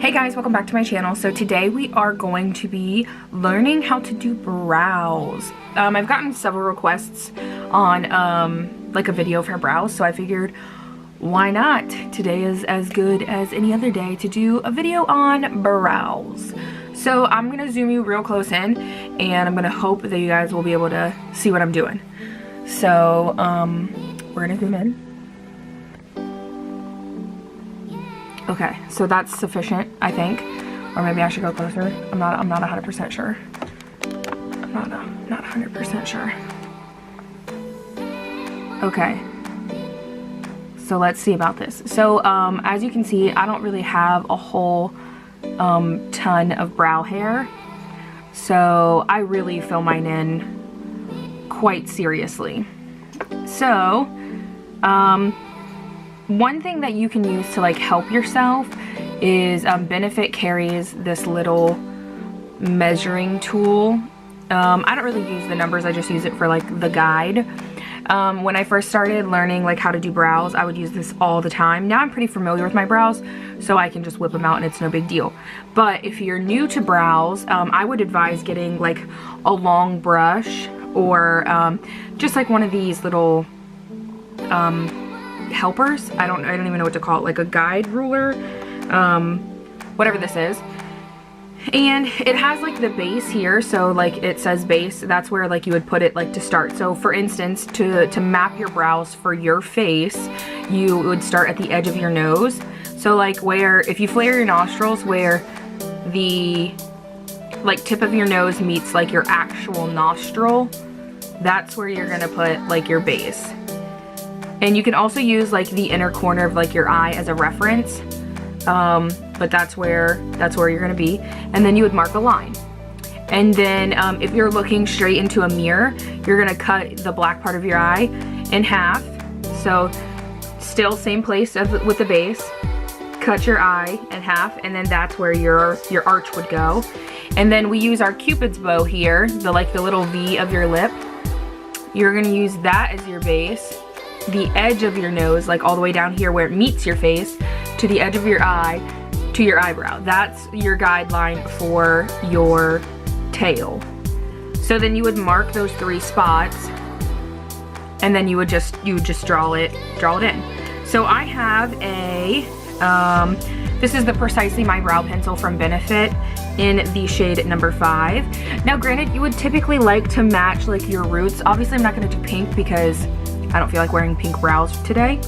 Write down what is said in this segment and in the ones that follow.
Hey guys, welcome back to my channel. So today we are going to be learning how to do brows. I've gotten several requests on like a video for brows, so I figured why not? Today is as good as any other day to do a video on brows. So I'm gonna zoom you real close in and I'm gonna hope that you guys will be able to see what I'm doing. So we're gonna zoom in. Okay, so that's sufficient, I think. Or maybe I should go closer. I'm not 100% sure. I'm not 100% sure. Okay. So let's see about this. So as you can see, I don't really have a whole ton of brow hair. So I really fill mine in quite seriously. So one thing that you can use to like help yourself is Benefit carries this little measuring tool. I don't really use the numbers, I just use it for like the guide. When I first started learning like how to do brows, I would use this all the time. Now I'm pretty familiar with my brows, so I can just whip them out and it's no big deal. But if you're new to brows, I would advise getting like a long brush or just like one of these little helpers. I don't even know what to call it, like a guide ruler, whatever this is. And it has like the base here, so like it says base, that's where like you would put it like to start. So for instance, to map your brows for your face, you would start at the edge of your nose. So like where, if you flare your nostrils, where the like tip of your nose meets like your actual nostril, that's where you're gonna put like your base. And you can also use like the inner corner of like your eye as a reference, but that's where you're gonna be. And then you would mark a line. And then if you're looking straight into a mirror, you're gonna cut the black part of your eye in half. So still same place as with the base, cut your eye in half, and then that's where your arch would go. And then we use our Cupid's bow here, the little V of your lip. You're gonna use that as your base. The edge of your nose, like all the way down here where it meets your face, to the edge of your eye, to your eyebrow. That's your guideline for your tail. So then you would mark those 3 spots, and then you would just draw it in. So I have a this is the Precisely My Brow Pencil from Benefit in the shade number 5. Now granted, you would typically like to match like your roots. Obviously I'm not going to do pink because I don't feel like wearing pink brows today.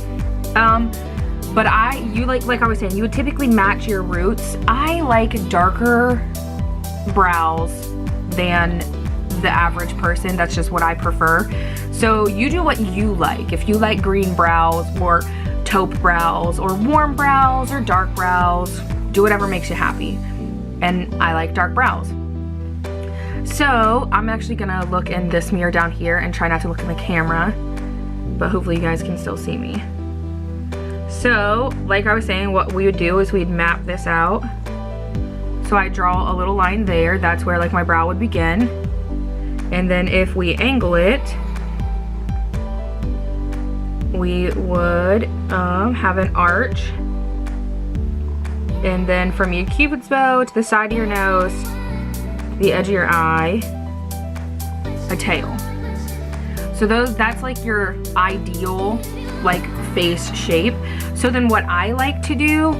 But like I was saying, you would typically match your roots. I like darker brows than the average person. That's just what I prefer. So you do what you like. If you like green brows or taupe brows or warm brows or dark brows, do whatever makes you happy. And I like dark brows. So I'm actually gonna look in this mirror down here and try not to look in the camera, but hopefully you guys can still see me. So like I was saying, what we would do is we'd map this out. So I draw a little line there, that's where like my brow would begin. And then if we angle it, we would have an arch. And then from your Cupid's bow to the side of your nose, the edge of your eye, a tail. So that's like your ideal like face shape. So then what I like to do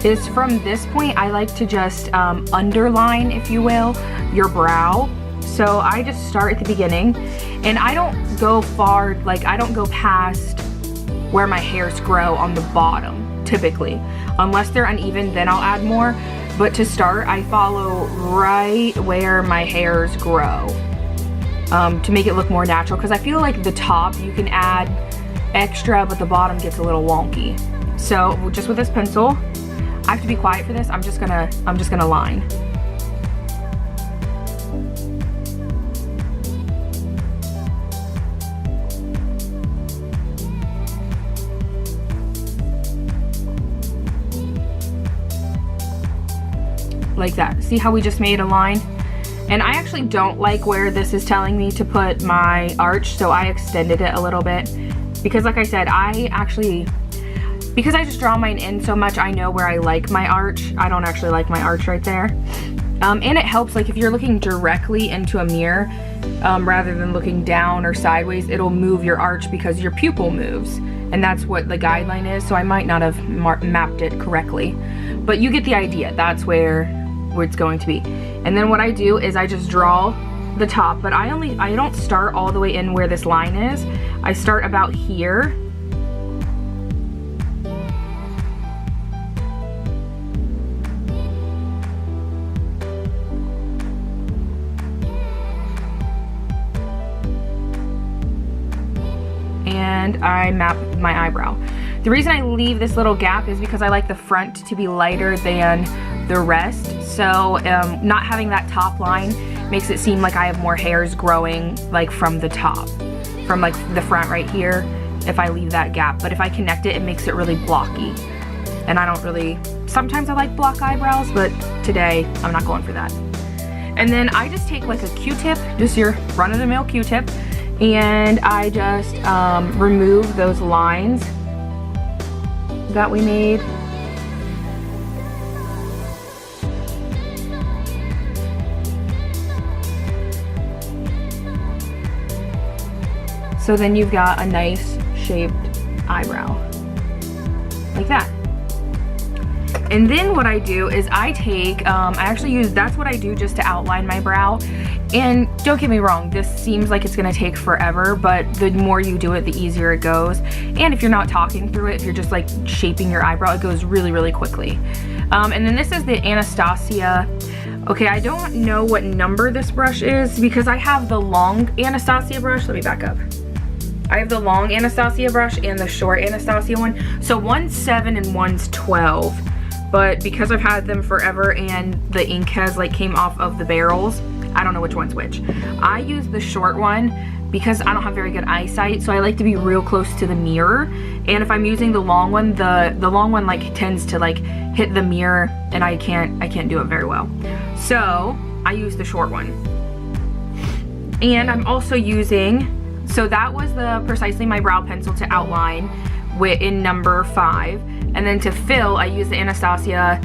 is from this point, I like to just underline, if you will, your brow. So I just start at the beginning and I don't go far, like I don't go past where my hairs grow on the bottom, typically. Unless they're uneven, then I'll add more. But to start, I follow right where my hairs grow. To make it look more natural, because I feel like the top you can add extra, but the bottom gets a little wonky. So just with this pencil, I have to be quiet for this. I'm just gonna line. Like that. See how we just made a line? And I actually don't like where this is telling me to put my arch, so I extended it a little bit. Because like I said, I actually because I just draw mine in so much, I know where I like my arch. I don't actually like my arch right there. And it helps, like if you're looking directly into a mirror, rather than looking down or sideways, it'll move your arch because your pupil moves. And that's what the guideline is, so I might not have mapped it correctly. But you get the idea, that's where it's going to be. And then what I do is I just draw the top, but I don't start all the way in where this line is. I start about here. And I map my eyebrow. The reason I leave this little gap is because I like the front to be lighter than the rest. So not having that top line makes it seem like I have more hairs growing like from the top, from like the front right here, if I leave that gap. But if I connect it, it makes it really blocky. And I don't really, sometimes I like block eyebrows, but today I'm not going for that. And then I just take like a Q-tip, just your run-of-the-mill Q-tip, and I just remove those lines that we made. So then you've got a nice shaped eyebrow, like that. And then what I do is I take, I actually use, that's what I do just to outline my brow. And don't get me wrong, this seems like it's gonna take forever, but the more you do it, the easier it goes. And if you're not talking through it, if you're just like shaping your eyebrow, it goes really, really quickly. And then this is the Anastasia. Okay, I don't know what number this brush is because I have the long Anastasia brush. Let me back up. I have the long Anastasia brush and the short Anastasia one. So one's 7 and one's 12. But because I've had them forever and the ink has like came off of the barrels, I don't know which one's which. I use the short one because I don't have very good eyesight, so I like to be real close to the mirror. And if I'm using the long one, the long one like tends to like hit the mirror and I can't do it very well. So I use the short one. And I'm also using, so that was the Precisely My Brow pencil to outline in number 5. And then to fill, I use the Anastasia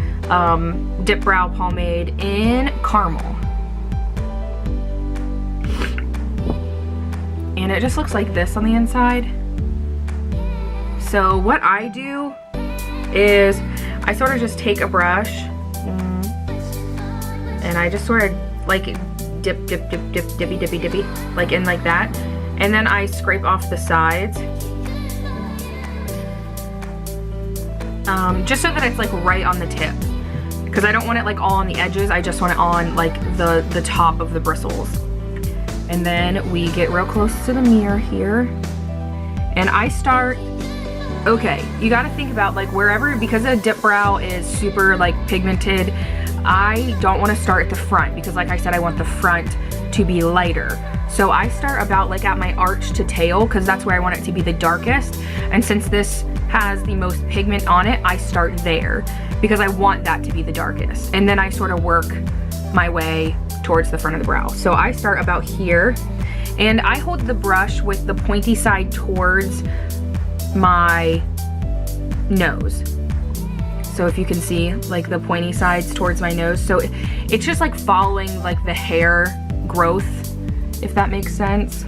Dip Brow Pomade in Caramel. And it just looks like this on the inside. So what I do is I sort of just take a brush and I just sort of like dip, dip, dip, dip, dippy, dippy, dippy, like in like that. And then I scrape off the sides. Just so that it's like right on the tip, because I don't want it like all on the edges. I just want it on like the top of the bristles. And then we get real close to the mirror here, and I start, okay, you got to think about like wherever, because a dip brow is super like pigmented, I don't want to start at the front because like I said, I want the front to be lighter. So I start about like at my arch to tail because that's where I want it to be the darkest. And since this has the most pigment on it, I start there because I want that to be the darkest. And then I sort of work my way towards the front of the brow. So I start about here and I hold the brush with the pointy side towards my nose. So if you can see like the pointy sides towards my nose. So it's just like following like the hair growth, if that makes sense.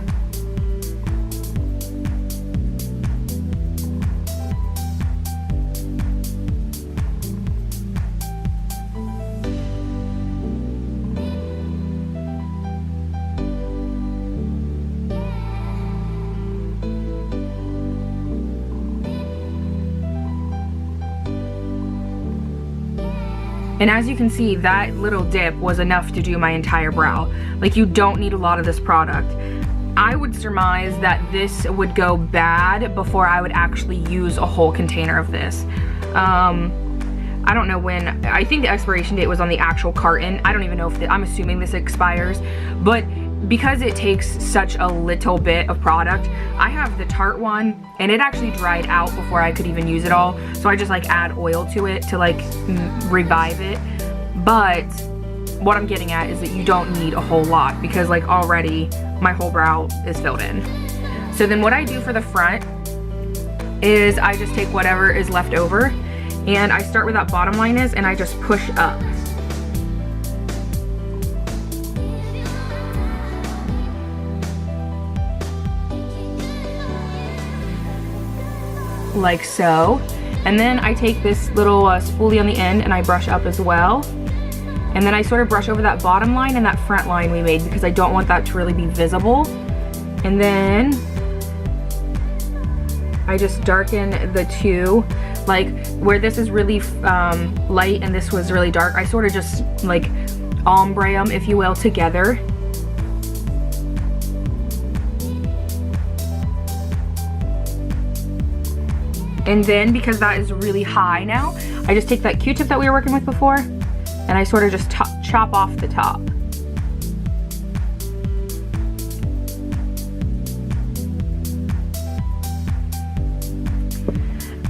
And as you can see, that little dip was enough to do my entire brow. Like, you don't need a lot of this product. I would surmise that this would go bad before I would actually use a whole container of this. I don't know when, I think the expiration date was on the actual carton. I don't even know if, I'm assuming this expires, but because it takes such a little bit of product, I have the Tarte one and it actually dried out before I could even use it all. So I just like add oil to it to like revive it. But what I'm getting at is that you don't need a whole lot because like already my whole brow is filled in. So then what I do for the front is I just take whatever is left over and I start where that bottom line is and I just push up. Like so. And then I take this little spoolie on the end and I brush up as well. And then I sort of brush over that bottom line and that front line we made because I don't want that to really be visible. And then I just darken the two, like where this is really light and this was really dark, I sort of just like ombre them, if you will, together. And then because that is really high now, I just take that Q-tip that we were working with before and I sort of just chop off the top.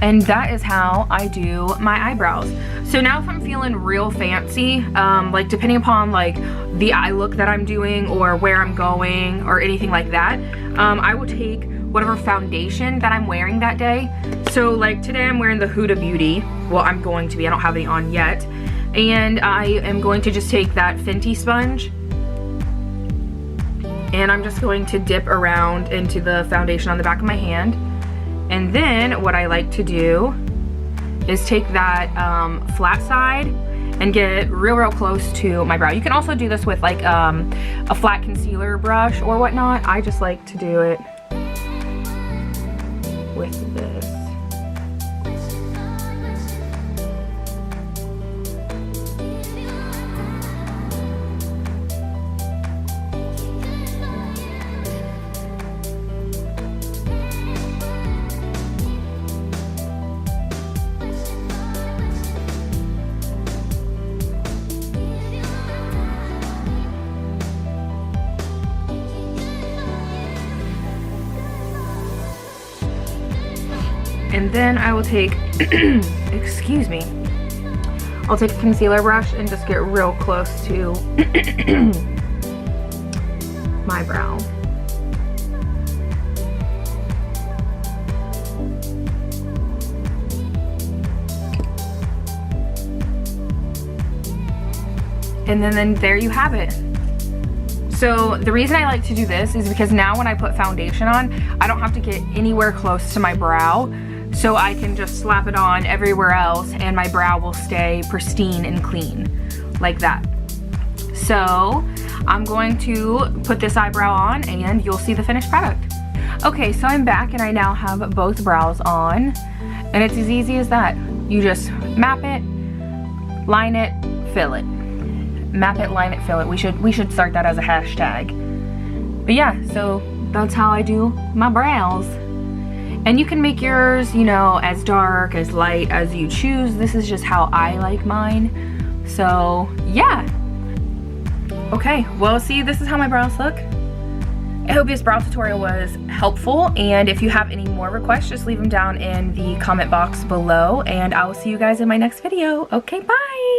And that is how I do my eyebrows. So now if I'm feeling real fancy, like depending upon like the eye look that I'm doing or where I'm going or anything like that, I will take whatever foundation that I'm wearing that day. So like today I'm wearing the Huda Beauty. Well, I'm going to be, I don't have any on yet. And I am going to just take that Fenty sponge and I'm just going to dip around into the foundation on the back of my hand. And then what I like to do is take that flat side and get real close to my brow. You can also do this with like a flat concealer brush or whatnot. I just like to do it with this. And then I will take, excuse me, I'll take a concealer brush and just get real close to my brow. And then there you have it. So the reason I like to do this is because now when I put foundation on, I don't have to get anywhere close to my brow. So I can just slap it on everywhere else and my brow will stay pristine and clean like that. So I'm going to put this eyebrow on and you'll see the finished product. Okay, so I'm back and I now have both brows on and it's as easy as that. You just map it, line it, fill it. Map it, line it, fill it. We should start that as a hashtag. But yeah, so that's how I do my brows. And you can make yours, you know, as dark, as light as you choose. This is just how I like mine. So yeah. Okay, well see, this is how my brows look. I hope this brow tutorial was helpful, and if you have any more requests, just leave them down in the comment box below, and I will see you guys in my next video. Okay, bye!